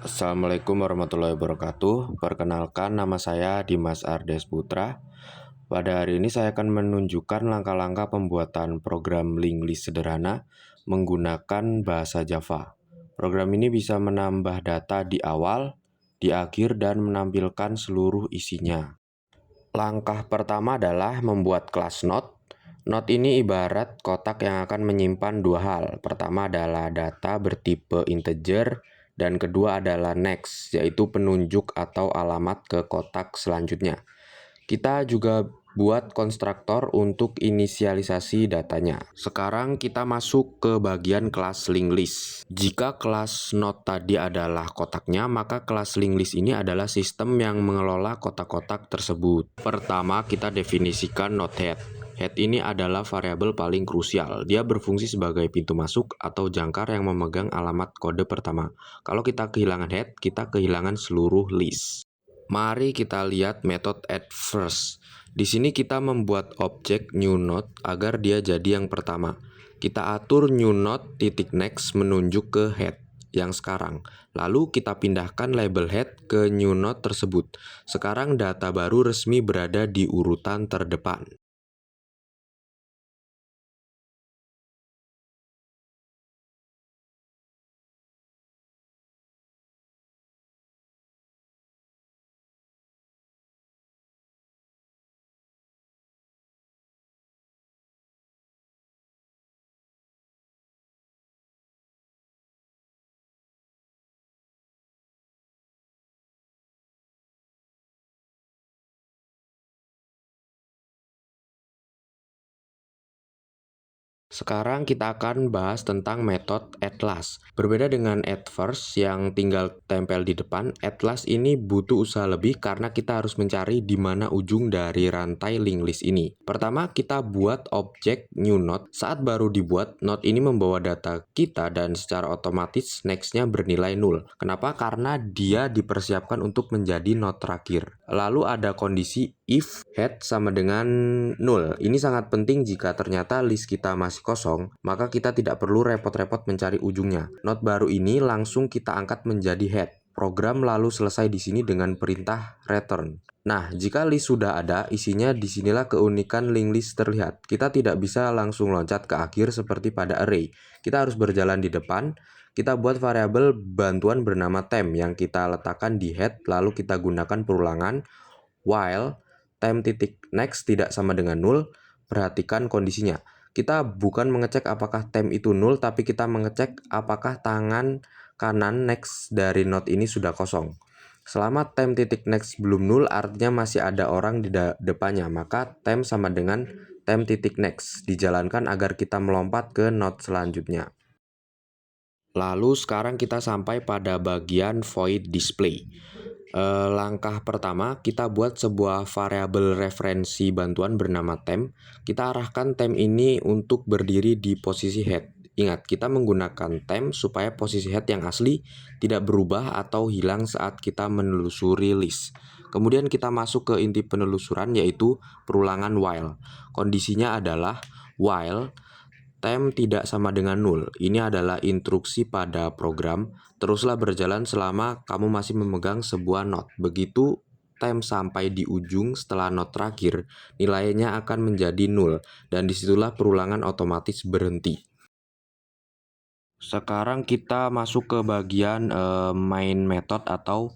Assalamualaikum warahmatullahi wabarakatuh. Perkenalkan, nama saya Dimas Ardes Putra. Pada hari ini saya akan menunjukkan langkah-langkah pembuatan program link list sederhana menggunakan bahasa Java. Program ini bisa menambah data di awal, di akhir, dan menampilkan seluruh isinya. Langkah pertama adalah membuat kelas node. Node ini ibarat kotak yang akan menyimpan dua hal. Pertama adalah data bertipe integer, dan kedua adalah next, yaitu penunjuk atau alamat ke kotak selanjutnya. Kita juga buat konstruktor untuk inisialisasi datanya. Sekarang kita masuk ke bagian kelas link list. Jika kelas node tadi adalah kotaknya, maka kelas link list ini adalah sistem yang mengelola kotak-kotak tersebut. Pertama, kita definisikan node head. Head ini adalah variabel paling krusial. Dia berfungsi sebagai pintu masuk atau jangkar yang memegang alamat kode pertama. Kalau kita kehilangan head, kita kehilangan seluruh list. Mari kita lihat metode add first. Di sini kita membuat objek new node agar dia jadi yang pertama. Kita atur new node titik next menunjuk ke head yang sekarang. Lalu kita pindahkan label head ke new node tersebut. Sekarang data baru resmi berada di urutan terdepan. Sekarang kita akan bahas tentang metode atlas. Berbeda dengan add first yang tinggal tempel di depan, atlas ini butuh usaha lebih karena kita harus mencari di mana ujung dari rantai link list ini. Pertama, kita buat objek new node. Saat baru dibuat, node ini membawa data kita dan secara otomatis next-nya bernilai 0. Kenapa? Karena dia dipersiapkan untuk menjadi node terakhir. Lalu ada kondisi if head sama dengan 0. Ini sangat penting jika ternyata list kita masih kosong, maka kita tidak perlu repot-repot mencari ujungnya. Node baru ini langsung kita angkat menjadi head. Program lalu selesai di sini dengan perintah return. Nah, jika list sudah ada, isinya disinilah keunikan link list terlihat. Kita tidak bisa langsung loncat ke akhir seperti pada array. Kita harus berjalan di depan. Kita buat variabel bantuan bernama temp yang kita letakkan di head, lalu kita gunakan perulangan while temp.next tidak sama dengan 0. Perhatikan kondisinya. Kita bukan mengecek apakah temp itu 0, tapi kita mengecek apakah tangan kanan next dari node ini sudah kosong. Selama temp.next belum 0, artinya masih ada orang di depannya, maka temp sama dengan temp.next dijalankan agar kita melompat ke node selanjutnya. Lalu sekarang kita sampai pada bagian void display. Langkah pertama, kita buat sebuah variabel referensi bantuan bernama temp. Kita arahkan temp ini untuk berdiri di posisi head. Ingat, kita menggunakan temp supaya posisi head yang asli tidak berubah atau hilang saat kita menelusuri list. Kemudian kita masuk ke inti penelusuran, yaitu perulangan while. Kondisinya adalah while temp tidak sama dengan 0. Ini adalah instruksi pada program. Teruslah berjalan selama kamu masih memegang sebuah node. Begitu temp sampai di ujung setelah node terakhir, nilainya akan menjadi 0. Dan disitulah perulangan otomatis berhenti. Sekarang kita masuk ke bagian main method atau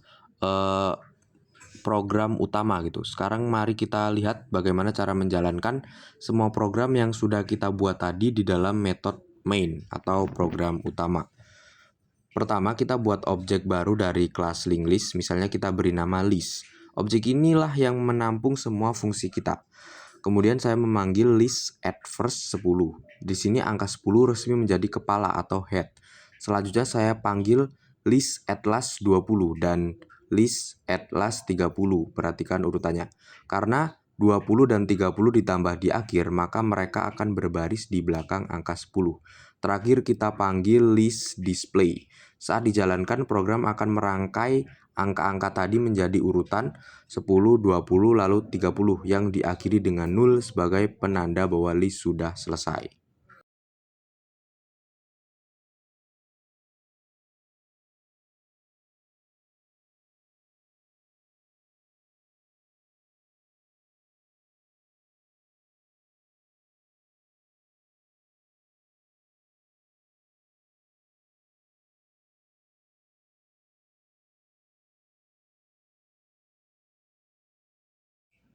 program utama gitu. Sekarang mari kita lihat bagaimana cara menjalankan semua program yang sudah kita buat tadi di dalam metode main atau program utama. Pertama, kita buat objek baru dari kelas link list, misalnya kita beri nama list. Objek inilah yang menampung semua fungsi kita. Kemudian saya memanggil list at first 10. Di sini angka 10 resmi menjadi kepala atau head. Selanjutnya saya panggil list at last 20 dan list at last 30. Perhatikan urutannya. Karena 20 dan 30 ditambah di akhir, maka mereka akan berbaris di belakang angka 10. Terakhir kita panggil list display. Saat dijalankan, program akan merangkai angka-angka tadi menjadi urutan 10, 20, lalu 30 yang diakhiri dengan 0 sebagai penanda bahwa list sudah selesai.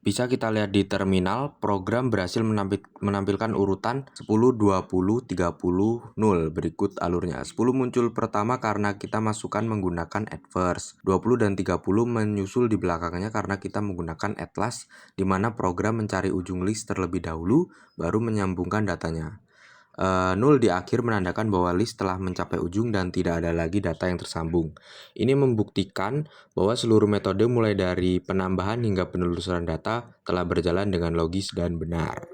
Bisa kita lihat di terminal, program berhasil menampilkan urutan 10, 20, 30, 0. Berikut alurnya. 10 muncul pertama karena kita masukkan menggunakan add first. 20 dan 30 menyusul di belakangnya karena kita menggunakan add last, di mana program mencari ujung list terlebih dahulu, baru menyambungkan datanya. 0 di akhir menandakan bahwa list telah mencapai ujung dan tidak ada lagi data yang tersambung. Ini membuktikan bahwa seluruh metode mulai dari penambahan hingga penelusuran data telah berjalan dengan logis dan benar.